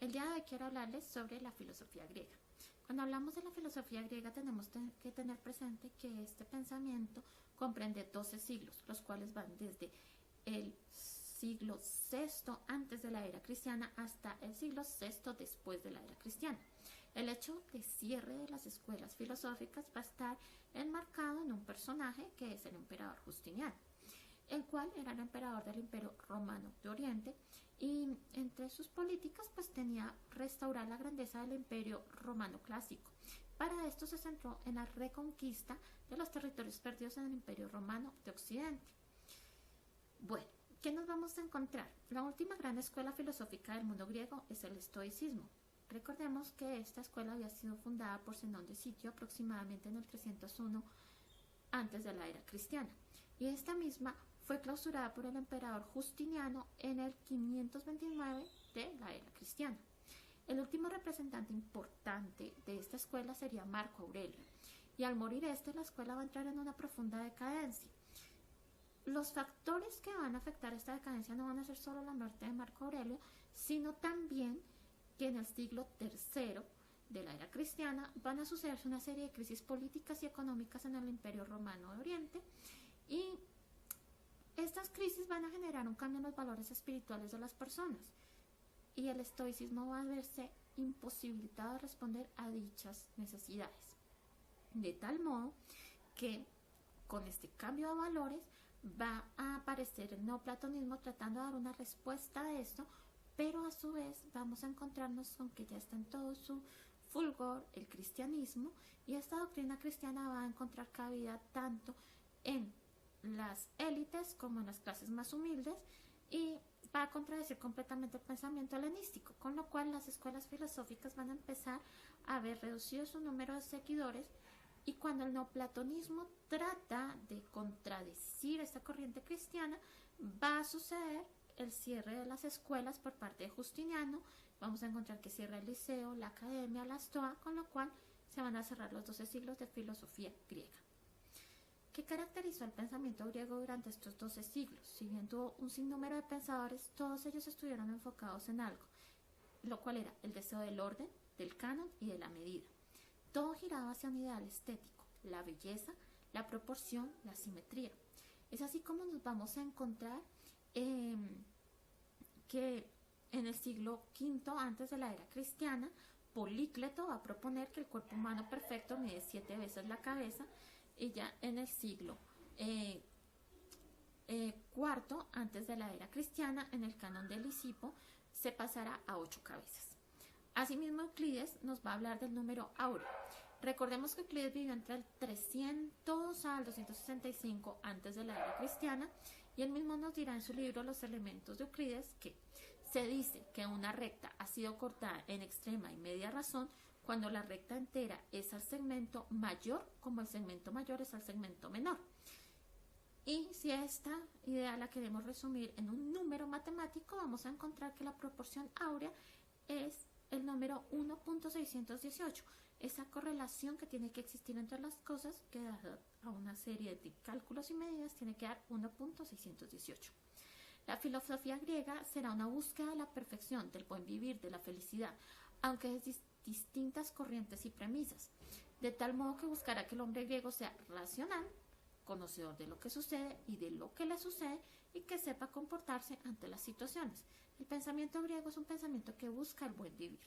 El día de hoy quiero hablarles sobre la filosofía griega. Cuando hablamos de la filosofía griega tenemos que tener presente que este pensamiento comprende 12 siglos, los cuales van desde el siglo VI antes de la era cristiana hasta el siglo VI después de la era cristiana. El hecho de cierre de las escuelas filosóficas va a estar enmarcado en un personaje que es el emperador Justiniano, el cual era el emperador del Imperio Romano de Oriente, y entre sus políticas pues tenía restaurar la grandeza del Imperio Romano clásico. Para esto se centró en la reconquista de los territorios perdidos en el Imperio Romano de Occidente. Bueno, ¿qué nos vamos a encontrar? La última gran escuela filosófica del mundo griego es el estoicismo. Recordemos que esta escuela había sido fundada por Zenón de Sitio aproximadamente en el 301 antes de la era cristiana, y esta misma fue clausurada por el emperador Justiniano en el 529 de la era cristiana. El último representante importante de esta escuela sería Marco Aurelio, y al morir la escuela va a entrar en una profunda decadencia. Los factores que van a afectar esta decadencia no van a ser solo la muerte de Marco Aurelio, sino también que en el siglo III de la era cristiana van a sucederse una serie de crisis políticas y económicas en el Imperio Romano de Oriente, y estas crisis van a generar un cambio en los valores espirituales de las personas, y el estoicismo va a verse imposibilitado de responder a dichas necesidades, de tal modo que con este cambio de valores va a aparecer el neoplatonismo tratando de dar una respuesta a esto, pero a su vez vamos a encontrarnos con que ya está en todo su fulgor el cristianismo, y esta doctrina cristiana va a encontrar cabida tanto en las élites como en las clases más humildes, y va a contradecir completamente el pensamiento helenístico, con lo cual las escuelas filosóficas van a empezar a ver reducido su número de seguidores. Y cuando el neoplatonismo trata de contradecir esta corriente cristiana, va a suceder el cierre de las escuelas por parte de Justiniano. Vamos a encontrar que cierra el liceo, la academia, la stoa, con lo cual se van a cerrar los 12 siglos de filosofía griega. ¿Qué caracterizó el pensamiento griego durante estos 12 siglos? Si bien tuvo un sinnúmero de pensadores, todos ellos estuvieron enfocados en algo, lo cual era el deseo del orden, del canon y de la medida. Todo giraba hacia un ideal estético, la belleza, la proporción, la simetría. Es así como nos vamos a encontrar que en el siglo V antes de la era cristiana, Polícleto va a proponer que el cuerpo humano perfecto mide 7 veces la cabeza, y ya en el siglo IV antes de la era cristiana, en el canon de Lisipo, se pasará a 8 cabezas. Asimismo, Euclides nos va a hablar del número áureo. Recordemos que Euclides vivió entre el 300 al 265 antes de la era cristiana, y él mismo nos dirá en su libro Los elementos de Euclides que se dice que una recta ha sido cortada en extrema y media razón cuando la recta entera es al segmento mayor, como el segmento mayor es al segmento menor. Y si esta idea la queremos resumir en un número matemático, vamos a encontrar que la proporción áurea es el número 1.618. Esa correlación que tiene que existir entre las cosas, que dada a una serie de cálculos y medidas, tiene que dar 1.618. La filosofía griega será una búsqueda de la perfección, del buen vivir, de la felicidad, aunque es distintas corrientes y premisas, de tal modo que buscará que el hombre griego sea racional, conocedor de lo que sucede y de lo que le sucede, y que sepa comportarse ante las situaciones. El pensamiento griego es un pensamiento que busca el buen vivir.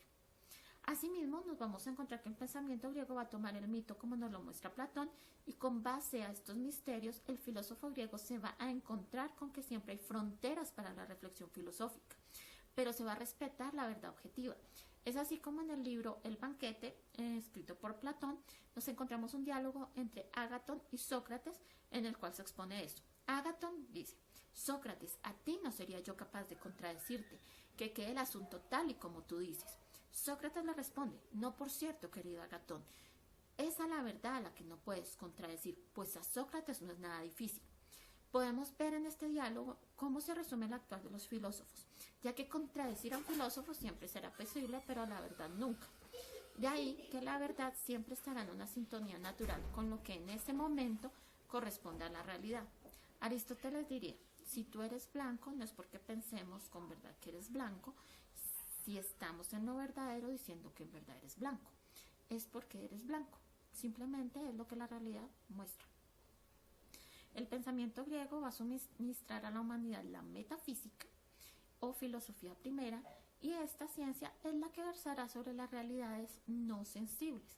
Asimismo, nos vamos a encontrar que el pensamiento griego va a tomar el mito como nos lo muestra Platón, y con base a estos misterios, el filósofo griego se va a encontrar con que siempre hay fronteras para la reflexión filosófica, pero se va a respetar la verdad objetiva. Es así como en el libro El banquete, escrito por Platón, nos encontramos un diálogo entre Ágatón y Sócrates, en el cual se expone esto. Ágatón dice: Sócrates, a ti no sería yo capaz de contradecirte, que quede el asunto tal y como tú dices. Sócrates le responde: no, por cierto, querido Agatón, esa es la verdad a la que no puedes contradecir, pues a Sócrates no es nada difícil. Podemos ver en este diálogo cómo se resume el actuar de los filósofos, ya que contradecir a un filósofo siempre será posible, pero la verdad nunca. De ahí que la verdad siempre estará en una sintonía natural con lo que en ese momento corresponde a la realidad. Aristóteles diría: si tú eres blanco, no es porque pensemos con verdad que eres blanco, si estamos en lo verdadero diciendo que en verdad eres blanco. Es porque eres blanco. Simplemente es lo que la realidad muestra. El pensamiento griego va a suministrar a la humanidad la metafísica o filosofía primera, y esta ciencia es la que versará sobre las realidades no sensibles.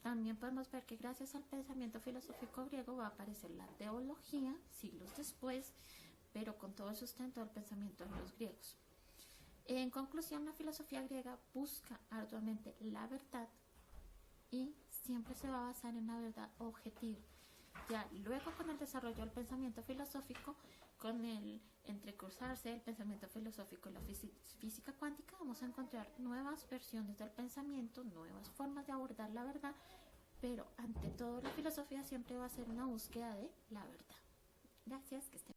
También podemos ver que gracias al pensamiento filosófico griego va a aparecer la teología siglos después, pero con todo el sustento del pensamiento de los griegos. En conclusión, la filosofía griega busca arduamente la verdad y siempre se va a basar en la verdad objetiva. Ya luego, con el desarrollo del pensamiento filosófico, con el entrecruzarse del pensamiento filosófico y la física cuántica, vamos a encontrar nuevas versiones del pensamiento, nuevas formas de abordar la verdad, pero ante todo la filosofía siempre va a ser una búsqueda de la verdad. Gracias, que estén